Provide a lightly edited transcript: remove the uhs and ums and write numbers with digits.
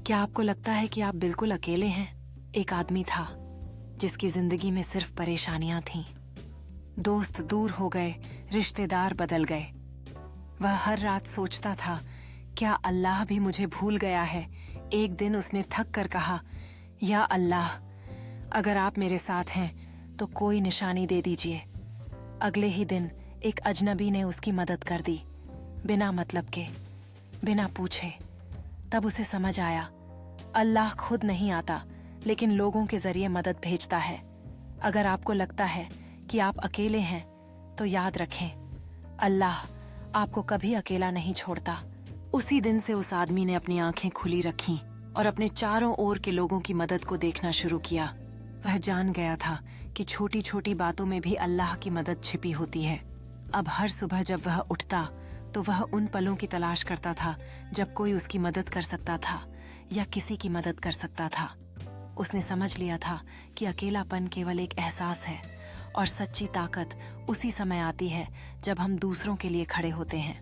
क्या आपको लगता है कि आप बिल्कुल अकेले हैं? एक आदमी था जिसकी जिंदगी में सिर्फ परेशानियां थीं। दोस्त दूर हो गए, रिश्तेदार बदल गए। वह हर रात सोचता था, क्या अल्लाह भी मुझे भूल गया है? एक दिन उसने थक कर कहा, या अल्लाह, अगर आप मेरे साथ हैं तो कोई निशानी दे दीजिए। अगले ही दिन एक अजनबी ने उसकी मदद कर दी, बिना मतलब के, बिना पूछे। तब उसे समझ आया, अल्लाह खुद नहीं आता, लेकिन लोगों के जरिए मदद भेजता है। अगर आपको लगता है कि आप अकेले हैं तो याद रखें, अल्लाह आपको कभी अकेला नहीं छोड़ता। उसी दिन से उस आदमी ने अपनी आंखें खुली रखीं और अपने चारों ओर के लोगों की मदद को देखना शुरू किया। वह जान गया था कि छोटी छोटी बातों में भी अल्लाह की मदद छिपी होती है। अब हर सुबह जब वह उठता तो वह उन पलों की तलाश करता था जब कोई उसकी मदद कर सकता था या किसी की मदद कर सकता था। उसने समझ लिया था कि अकेलापन केवल एक एहसास है और सच्ची ताकत उसी समय आती है जब हम दूसरों के लिए खड़े होते हैं।